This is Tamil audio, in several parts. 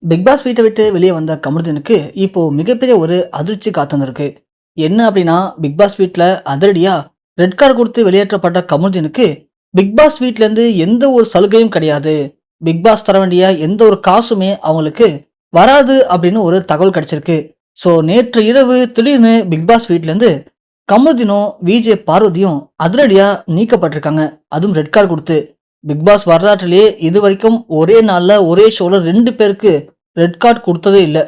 பிக் பாஸ் வீட்டை விட்டு வெளியே வந்த கமருதீனுக்கு இப்போ மிகப்பெரிய ஒரு அதிர்ச்சி காத்துருக்கு. என்ன அப்படின்னா, பிக் பாஸ் வீட்டில் அதிரடியா ரெட் கார்டு கொடுத்து வெளியேற்றப்பட்ட கமருதீனுக்கு பிக் பாஸ் வீட்ல இருந்து எந்த ஒரு சலுகையும் கிடையாது. பிக் பாஸ் தர வேண்டிய எந்த ஒரு காசுமே அவங்களுக்கு வராது அப்படின்னு ஒரு தகவல் கிடைச்சிருக்கு. ஸோ நேற்று இரவு திடீர்னு பிக் பாஸ் வீட்ல இருந்து கமருதீனும் விஜே பார்வதியும் அதிரடியா நீக்கப்பட்டிருக்காங்க. அதுவும் ரெட் கார்டு கொடுத்து. பிக் பாஸ் வரலாற்றிலேயே இது வரைக்கும் ஒரே நாள்ல ஒரே ஷோல 2 பேருக்கு ரெட் கார்டு கொடுத்ததே இல்ல.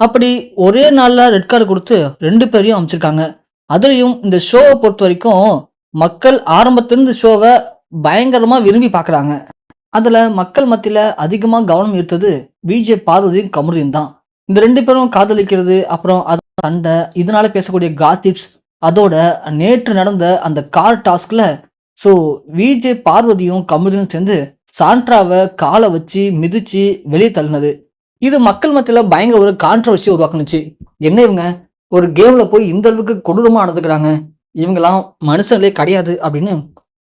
அப்படி ஒரே நாள்ல ரெட் கார்டு கொடுத்து 2 பேரையும் அனுப்பிச்சிருக்காங்க. அதுலயும் இந்த ஷோவை பொறுத்த வரைக்கும் மக்கள் ஆரம்பத்திலிருந்து ஷோவை பயங்கரமா விரும்பி பார்க்கறாங்க. அதுல மக்கள் மத்தியில அதிகமா கவனம் ஈர்த்தது விஜே பார்வதியும் கமருதீன் தான். இந்த 2 பேரும் காதலிக்கிறது, அப்புறம் சண்டை, இதனால பேசக்கூடிய காசிப்ஸ், அதோட நேற்று நடந்த அந்த கார் டாஸ்க்ல ஸோ விஜே பார்வதியும் கமருதீனும் சேர்ந்து சாண்ட்ராவை காலை வச்சு மிதிச்சு வெளியே தள்ளினது. இது மக்கள் மத்தியில பயங்கர ஒரு கான்ட்ரவர்சியை உருவாக்குனுச்சு. என்ன இவங்க ஒரு கேம்ல போய் இந்த அளவுக்கு கொடூரமா நடந்துக்கிறாங்க, இவங்கெல்லாம் மனுஷங்களே கிடையாது அப்படின்னு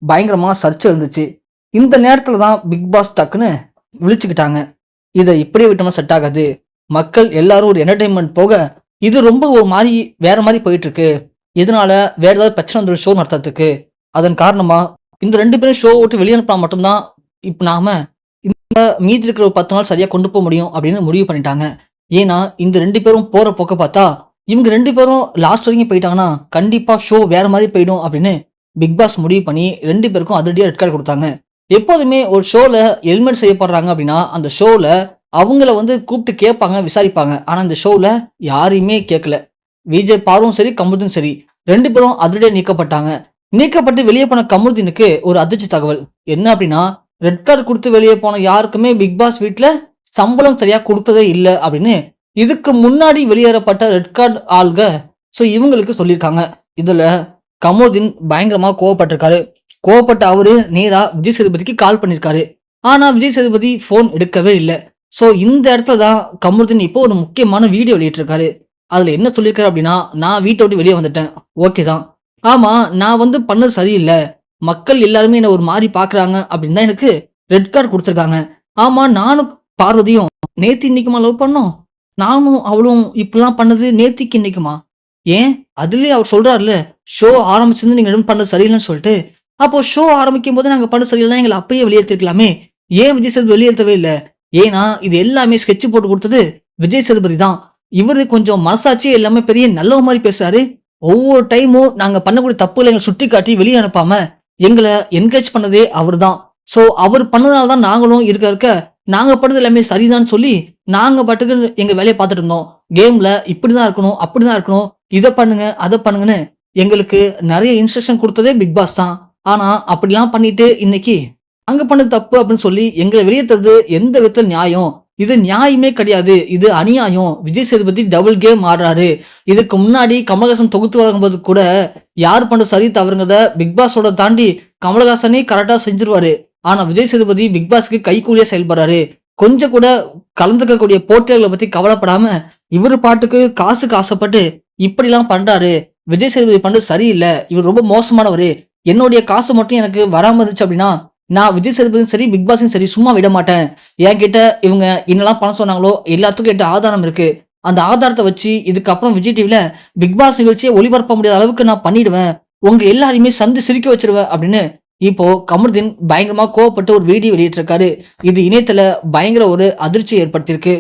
பயங்கரமா சர்ச்சை இருந்துச்சு. இந்த நேரத்துல தான் பிக் பாஸ் டக்குன்னு விழிச்சுக்கிட்டாங்க. இதை இப்படியே விட்டோம்னா செட் ஆகாது, மக்கள் எல்லாரும் ஒரு என்டர்டைன்மெண்ட் போக இது ரொம்ப ஒரு மாதிரி வேற மாதிரி போயிட்டு இருக்கு, இதனால வேற ஏதாவது பிரச்சனை வந்து ஷோ நடத்துறதுக்கு, அதன் காரணமா இந்த 2 பேரும் ஷோ விட்டு வெளியே அனுப்பினா மட்டும்தான் இப்ப நாம மீதி இருக்கிற ஒரு 10 நாள் சரியா கொண்டு போக முடியும் அப்படின்னு முடிவு பண்ணிட்டாங்க. ஏன்னா இந்த 2 பேரும் போற போக்க பார்த்தா இவங்க 2 பேரும் லாஸ்ட் வரைக்கும் போயிட்டாங்கன்னா கண்டிப்பா ஷோ வேற மாதிரி போயிடும் அப்படின்னு பிக் பாஸ் முடிவு பண்ணி 2 பேருக்கும் அதிரடியா ரெட் கார்டு கொடுத்தாங்க. எப்போதுமே ஒரு ஷோல எலிமெண்ட் செய்யப்படுறாங்க அப்படின்னா அந்த ஷோல அவங்கள வந்து கூப்பிட்டு கேட்பாங்க, விசாரிப்பாங்க. ஆனா இந்த ஷோல யாரையுமே கேட்கல. விஜய் பாரும் சரி, கமருதீனும் சரி, 2 பேரும் அதிரடியா நீக்கப்பட்டாங்க. நீக்கப்பட்டு வெளியே போன கமருதீனுக்கு ஒரு அதிர்ச்சி தகவல் என்ன அப்படின்னா, ரெட் கார்டு கொடுத்து வெளியே போன யாருக்குமே பிக் பாஸ் வீட்ல சம்பளம் சரியா கொடுத்ததே இல்லை அப்படின்னு இதுக்கு முன்னாடி வெளியேறப்பட்ட ரெட் கார்டு ஆள்க இவங்களுக்கு சொல்லியிருக்காங்க. இதுல கமருதீன் பயங்கரமா கோவப்பட்டிருக்காரு. கோவப்பட்ட அவரு நேரா விஜய் சேதுபதிக்கு கால் பண்ணிருக்காரு. ஆனா விஜய் சேதுபதி போன் எடுக்கவே இல்லை. இந்த இடத்துல தான் கமருதீன் இப்போ ஒரு முக்கியமான வீடியோ வெளியிட்டிருக்காரு. அதுல என்ன சொல்லியிருக்காரு அப்படின்னா, நான் வீட்டை விட்டு வெளியே வந்துட்டேன், ஓகே தான். ஆமா, நான் வந்து பண்ணது சரியில்லை, மக்கள் எல்லாருமே என்ன ஒரு மாதிரி பாக்குறாங்க அப்படின்னு தான் எனக்கு ரெட் கார்டு கொடுத்துருக்காங்க. ஆமா, நானும் பார்வதியும் நேத்து இன்னைக்குமா லவ் பண்ணோம், நானும் அவளும் இப்படிலாம் பண்ணது நேத்திக்கு இன்னைக்குமா? ஏன் அதுலயே அவர் சொல்றாருல, ஷோ ஆரம்பிச்சிருந்து நீங்க எதுவும் பண்ணது சரியில்லைன்னு சொல்லிட்டு. அப்போ ஷோ ஆரம்பிக்கும் போது நாங்க பண்ண சரியில்லை, எங்களை அப்பயே வெளியேற்றிருக்கலாமே, ஏன் விஜய் சேதுபதி வெளியேற்றவே இல்லை? ஏன்னா இது எல்லாமே ஸ்கெட்ச் போட்டு கொடுத்தது விஜய் சேதுபதி தான். இவரு கொஞ்சம் மனசாட்சியே எல்லாமே பெரிய நல்ல மாதிரி பேசுறாரு. ஒவ்வொரு டைமும் நாங்க பண்ணக்கூடிய தப்புகளை எங்களை சுட்டி காட்டி வெளியே அனுப்பாம எங்களை என்கரேஜ் பண்ணதே அவர் தான். அவர் பண்ணதுனால தான் நாங்களும் இருக்க நாங்க பண்ணது எல்லாமே சரிதான் சொல்லி நாங்க பாட்டுக்கு எங்க வேலையை பார்த்துட்டு இருந்தோம். கேம்ல இப்படிதான் இருக்கணும், அப்படிதான் இருக்கணும், இதை பண்ணுங்க அதை பண்ணுங்கன்னு எங்களுக்கு நிறைய இன்ஸ்ட்ரக்ஷன் கொடுத்ததே பிக் பாஸ் தான். ஆனா அப்படிலாம் பண்ணிட்டு இன்னைக்கு அங்க பண்ணது தப்பு அப்படின்னு சொல்லி எங்களை வெளியேற்றது எந்த விதத்துல நியாயம்? இது நியாயமே கிடையாது, இது அநியாயம். விஜய் சேதுபதி டபுள் கேம் ஆடுறாரு. இதுக்கு முன்னாடி கமலஹாசன் தொகுத்து வழங்கும்போது கூட யார் பண்ண சரி தவறுங்கிறத பிக் பாஸோட தாண்டி கமலஹாசனே கரெக்டா செஞ்சிருவாரு. ஆனா விஜய் சேதுபதி பிக் பாஸ்க்கு கைகூலியா செயல்படுறாரு. கொஞ்சம் கூட கலந்துக்கக்கூடிய போட்டியாளர்களை பத்தி கவலைப்படாம இவரு பாட்டுக்கு காசுக்கு ஆசைப்பட்டு இப்படி எல்லாம் பண்றாரு. விஜய் சேதுபதி பண்றது சரியில்லை, இவர் ரொம்ப மோசமானவரு, என்னுடைய காசு மட்டும் எனக்கு வராம இருந்துச்சு அப்படின்னா நான் விஜய் சேதுபதியும் சரி, பிக் பாஸும் சரி சும்மா விட மாட்டேன். என்கிட்ட இவங்க என்னெல்லாம் பணம் சொன்னாங்களோ எல்லாத்துக்கும் என்கிட்ட ஆதாரம் இருக்கு. அந்த ஆதாரத்தை வச்சு இதுக்கப்புறம் விஜய் டிவில பிக் பாஸ் நிகழ்ச்சியை ஒளிபரப்ப முடியாத அளவுக்கு நான் பண்ணிடுவேன், உங்க எல்லாரையுமே சந்து சிரிக்க வச்சிருவேன் அப்படின்னு இப்போ கமருதீன் பயங்கரமா கோவப்பட்டு ஒரு வீடியோ வெளியிட்டிருக்காரு. இது இணையத்துல பயங்கர ஒரு அதிர்ச்சி ஏற்படுத்தியிருக்கு.